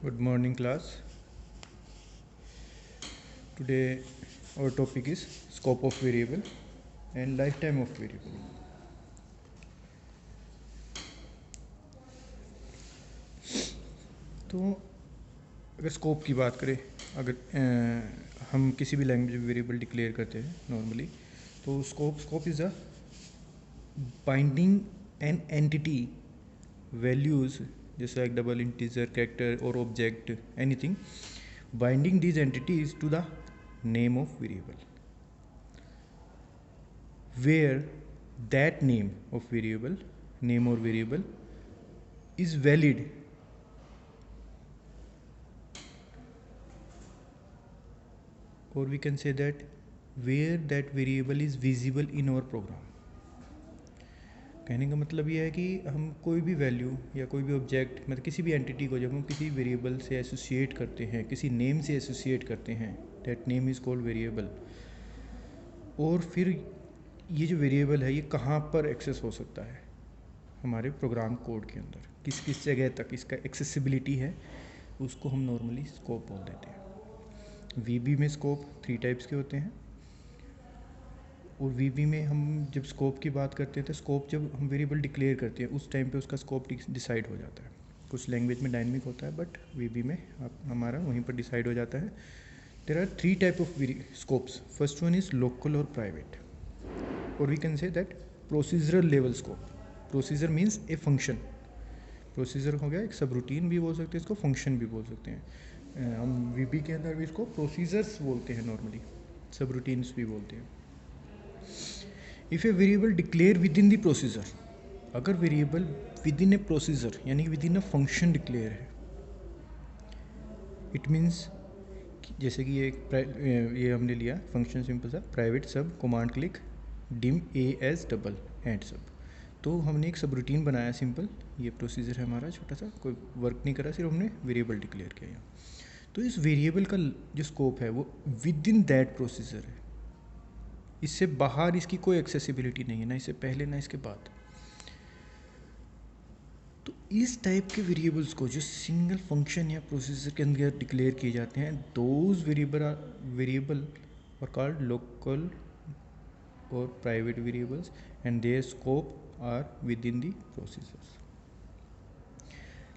Good morning, class. Today, our topic is scope of variable and lifetime of variable. तो अगर scope की बात करें, अगर हम किसी भी लैंग्वेज में वेरिएबल डिक्लेयर करते हैं नॉर्मली, तो scope is a binding an entity values जैसे like डबल इंटीजर कैरेक्टर और object anything, binding these entities to the name of variable, where that name or variable is valid or we can say that where that variable is visible in our program. कहने का मतलब ये है कि हम कोई भी वैल्यू या कोई भी ऑब्जेक्ट मतलब किसी भी एंटिटी को जब हम किसी वेरिएबल से एसोसिएट करते हैं, किसी नेम से एसोसिएट करते हैं, that name is called variable. और फिर ये जो वेरिएबल है ये कहाँ पर एक्सेस हो सकता है हमारे प्रोग्राम कोड के अंदर, किस किस जगह तक इसका एक्सेसिबिलिटी है, उसको हम नॉर्मली स्कोप बोल देते हैं। वीबी में स्कोप 3 टाइप्स के होते हैं और वीबी में हम जब स्कोप की बात करते हैं तो स्कोप जब हम वेरिएबल डिक्लेयर करते हैं उस टाइम पे उसका स्कोप डिसाइड हो जाता है। कुछ लैंग्वेज में डायनेमिक होता है बट वीबी में हमारा वहीं पर डिसाइड हो जाता है। There are 3 type of scopes. First one is local और प्राइवेट, और we can say that procedural level scope. Procedure means a function. Procedure हो गया एक सब रूटीन भी बोल सकते हैं इसको, फंक्शन भी बोल सकते हैं। हम वीबी के अंदर भी इसको प्रोसीजर्स बोलते हैं नॉर्मली, सब रूटीन्स भी बोलते हैं। If a variable declare within the procedure, अगर variable within a procedure यानी कि within a function declare है, इट मीन्स जैसे कि ये हमने लिया फंक्शन सिंपल सा private sub command click dim a as double end sub, तो हमने एक सब रूटीन बनाया सिंपल। ये प्रोसीजर है हमारा छोटा सा, कोई वर्क नहीं करा, सिर्फ हमने वेरिएबल डिक्लेयर किया यहाँ। तो इस वेरिएबल का जो स्कोप है वो विद इन दैट प्रोसीजर है, इससे बाहर इसकी कोई एक्सेसिबिलिटी नहीं है, ना इससे पहले ना इसके बाद। तो इस टाइप के वेरिएबल्स को जो सिंगल फंक्शन या प्रोसीजर के अंदर डिक्लेयर किए जाते हैं, those variable are called local और private variables and their scope are within the procedures.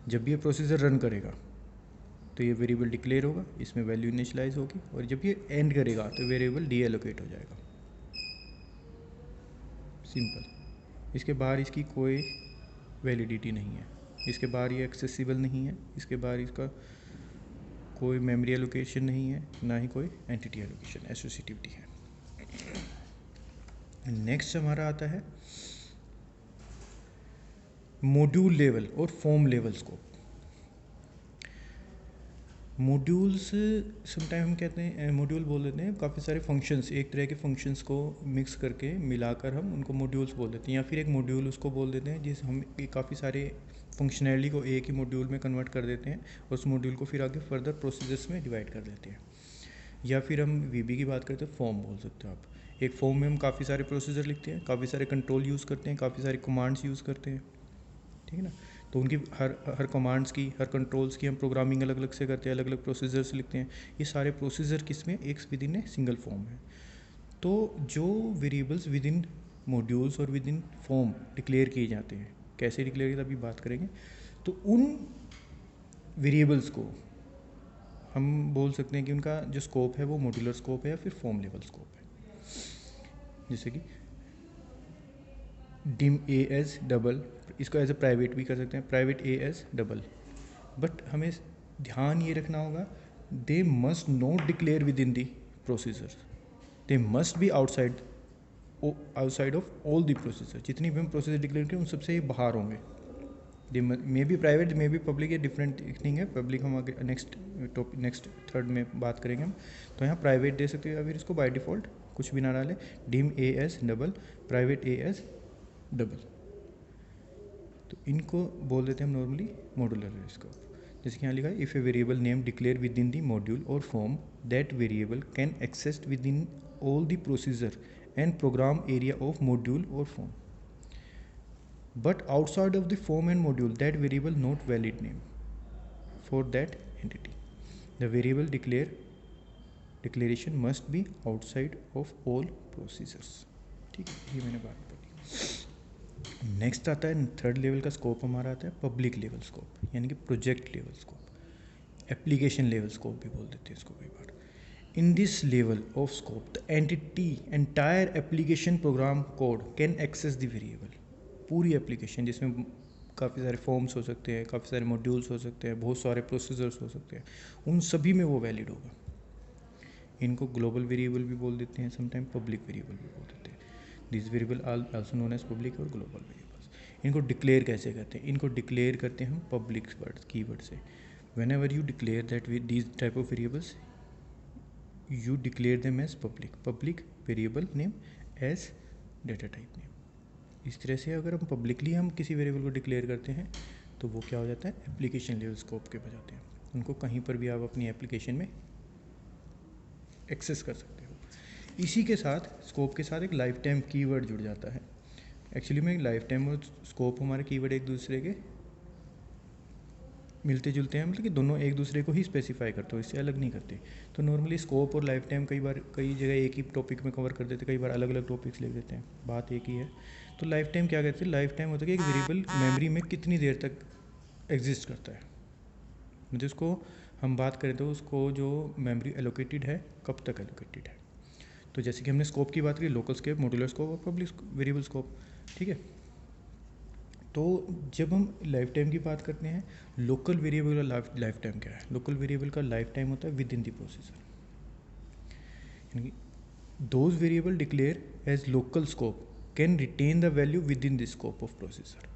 जब ये प्रोसीजर रन करेगा तो ये वेरिएबल डिक्लेयर होगा, इसमें वैल्यू इनिशियलाइज होगी, और जब ये एंड करेगा तो वेरिएबल डीएलोकेट हो जाएगा। सिंपल। इसके बाहर इसकी कोई वैलिडिटी नहीं है, इसके बाहर ये एक्सेसिबल नहीं है, इसके बाहर इसका कोई मेमोरी एलोकेशन नहीं है, ना ही कोई एंटिटी एलोकेशन एसोसिएटिविटी है। नेक्स्ट हमारा आता है मॉड्यूल लेवल और form level scope. Modules sometime हम कहते हैं मॉड्यूल बोल देते हैं, काफ़ी सारे फंक्शंस, एक तरह के फंक्शंस को मिक्स करके मिलाकर हम उनको मॉड्यूल्स बोल देते हैं, या फिर एक मॉड्यूल उसको बोल देते हैं जिस हम काफ़ी सारे फंक्शनैलिटी को एक ही मॉड्यूल में कन्वर्ट कर देते हैं और उस मॉड्यूल को फिर आगे फर्दर प्रोसीजर्स में डिवाइड कर देते हैं। या फिर हम वीबी की बात करते हैं, फॉर्म बोल सकते हो आप। एक फॉर्म में हम काफ़ी सारे प्रोसीजर लिखते हैं, काफ़ी सारे कंट्रोल यूज़ करते हैं, काफ़ी सारे कमांड्स यूज़ करते हैं, ठीक है ना। तो उनकी हर कमांड्स की, हर कंट्रोल्स की हम प्रोग्रामिंग अलग अलग से करते हैं, अलग अलग प्रोसीजर्स लिखते हैं। ये सारे प्रोसीजर किस में, एक with in a single form है। तो जो वेरिएबल्स विद इन मॉड्यूल्स और विद इन फॉर्म डिक्लेयर किए जाते हैं, कैसे डिक्लेयर किए अभी बात करेंगे। तो उन वेरिएबल्स को हम बोल सकते हैं कि उनका जो स्कोप है वो मॉड्यूलर स्कोप है या फिर फॉर्म लेवल स्कोप है। जैसे कि डिम ए एज डबल, इसको एज ए प्राइवेट भी कर सकते हैं, private a as double. But हमें ध्यान ये रखना होगा, they must not declare within the procedure, they must be outside of all the procedure. जितनी भी हम प्रोसीजर डिक्लेयर करें उन सबसे ये बाहर होंगे। They may be private, may be public, ये डिफरेंट थिंग है। पब्लिक हम आगे नेक्स्ट थर्ड में बात करेंगे हम। तो यहाँ प्राइवेट दे सकते हैं या फिर इसको बाय डिफ़ॉल्ट कुछ भी ना डालें, dim A S double, private A S double. तो इनको बोल देते हैं हम नॉर्मली मॉड्यूलर स्कोप। जैसे कि यहाँ लिखा है, if a variable name declare within the module or form, that variable can access within all the procedure and program area of module or form, but outside of the form and module that variable not valid name for that entity. The variable declaration must be outside of all procedures. ठीक है, ये मैंने बात बोली. Next आता है third level का scope हमारा आता है पब्लिक लेवल स्कोप, यानी कि project level scope, application level scope भी बोल देते हैं इसको कई बार. In this level of scope the entity entire application program code can access the variable. पूरी एप्लीकेशन जिसमें काफ़ी सारे फॉर्म्स हो सकते हैं, काफ़ी सारे मॉड्यूल्स हो सकते हैं, बहुत सारे प्रोसीजर्स हो सकते हैं, उन सभी में वो वैलिड होगा. इनको ग्लोबल वेरिएबल भी बोल देते हैं, समटाइम पब्लिक वेरिएबल भी बोल देते हैं. This variable also known as public और ग्लोबल वेरिएबल्स. इनको डिक्लेयर कैसे करते हैं? इनको डिक्लेयर करते हैं हम पब्लिक वर्ड कीवर्ड से. whenever you declare that with these type of variables you declare them as public variable name as data type name. इस तरह से अगर हम पब्लिकली हम किसी वेरिएबल को डिक्लेयर करते हैं तो वो क्या हो जाता है, एप्लीकेशन लेवल स्कोप के बजाते हैं. उनको कहीं पर भी आप अपनी एप्लीकेशन में एक्सेस कर सकते हो. इसी के साथ स्कोप के साथ एक लाइफ टाइम कीवर्ड जुड़ जाता है. एक्चुअली में लाइफ टाइम और स्कोप हमारे कीवर्ड एक दूसरे के मिलते जुलते हैं, मतलब कि दोनों एक दूसरे को ही स्पेसिफाई करते हो, इससे अलग नहीं करते. तो नॉर्मली स्कोप और लाइफ टाइम कई जगह एक ही टॉपिक में कवर कर देते, कई बार अलग अलग टॉपिक्स लिख देते हैं, बात एक ही है. तो लाइफ टाइम क्या कहते हैं? लाइफ टाइम होता है कि एक वेरिएबल मेमोरी में कितनी देर तक एग्जिस्ट करता है. मतलब उसको हम बात करें तो उसको जो मेमोरी एलोकेटेड है कब तक एलोकेटेड है. तो जैसे कि हमने स्कोप की बात की, लोकल स्कोप, मॉड्यूलर स्कोप और पब्लिक वेरिएबल स्कोप. ठीक है, तो जब हम लाइफ टाइम की बात करते हैं, लोकल वेरिएबल का लाइफ टाइम क्या है? लोकल वेरिएबल का लाइफ टाइम होता है विद इन द प्रोसेसर. यानी those variable declare as local scope can retain the value within the scope of processor.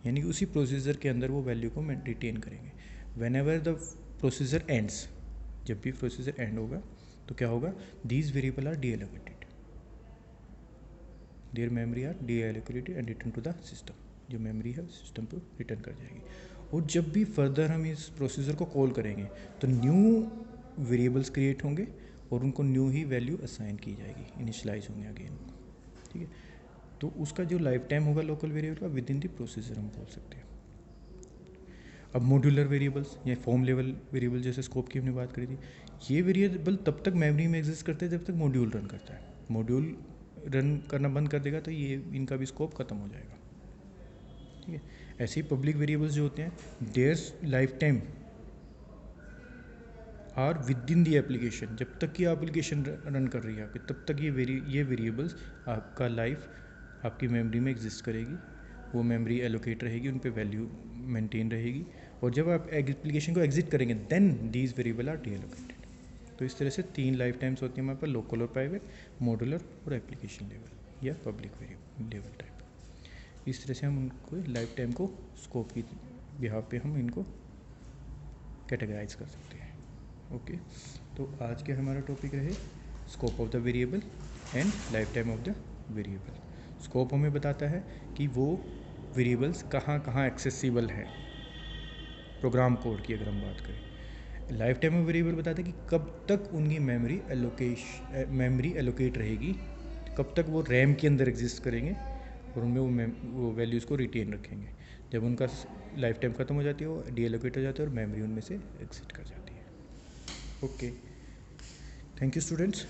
यानी कि उसी प्रोसेसर के अंदर वो वैल्यू को रिटेन करेंगे. Whenever the processor ends, जब भी प्रोसेसर एंड होगा तो क्या होगा, these variable are deallocated, their memory are deallocated and return to the system. जो मेमोरी है सिस्टम पर रिटर्न कर जाएगी. और जब भी फर्दर हम इस प्रोसीजर को कॉल करेंगे तो न्यू वेरिएबल्स क्रिएट होंगे और उनको न्यू ही वैल्यू असाइन की जाएगी, इनिशियलाइज होंगे अगेन. ठीक है, तो उसका जो लाइफ टाइम होगा लोकल वेरिएबल का विद इन द प्रोसीजर हम बोल सकते हैं. अब मॉड्यूलर वेरिएबल्स या फॉर्म लेवल वेरिएबल, जैसे स्कोप की हमने बात करी थी, ये वेरिएबल तब तक मेमोरी में एग्जिस्ट करते हैं जब तक मॉड्यूल रन करता है. मॉड्यूल रन करना बंद कर देगा तो ये इनका भी स्कोप खत्म हो जाएगा. ठीक है, ऐसे ही पब्लिक वेरिएबल्स जो होते हैं, their lifetime are within the application. जब तक कि एप्लीकेशन रन कर रही है आपकी, तब तक ये वेरिएबल्स आपका लाइफ आपकी मेमोरी में एग्जिस्ट करेगी. वो मेमोरी एलोकेट रहेगी, उन पे वैल्यू मेंटेन रहेगी. और जब आप एप्लीकेशन को एग्जिट करेंगे then these variable are deallocated. तो इस तरह से 3 लाइफ टाइम्स होती हैं हमारे पास, लोकल और प्राइवेट, मॉड्यूलर और एप्लीकेशन लेवल या पब्लिक वेरिएबल लेवल टाइप. इस तरह से हम उनको लाइफ टाइम को स्कोप की बिहाव पे हम इनको कैटेगराइज कर सकते हैं. ओके, तो आज के हमारा टॉपिक रहे scope of the variable and life time of the variable. Scope हमें बताता है कि वो वेरिएबल्स कहाँ कहाँ एक्सेसिबल हैं प्रोग्राम कोड की अगर हम बात करें. लाइफ टाइम ऑफ वेरिएबल बताता है कि कब तक उनकी मेमोरी एलोकेट रहेगी, कब तक वो रैम के अंदर एग्जिस्ट करेंगे और उनमें वो वैल्यूज़ को रिटेन रखेंगे. जब उनका लाइफ टाइम ख़त्म हो जाती है वो डी एलोकेट हो जाता है और मेमोरी उनमें से एग्जिट कर जाती है. Okay, thank you students.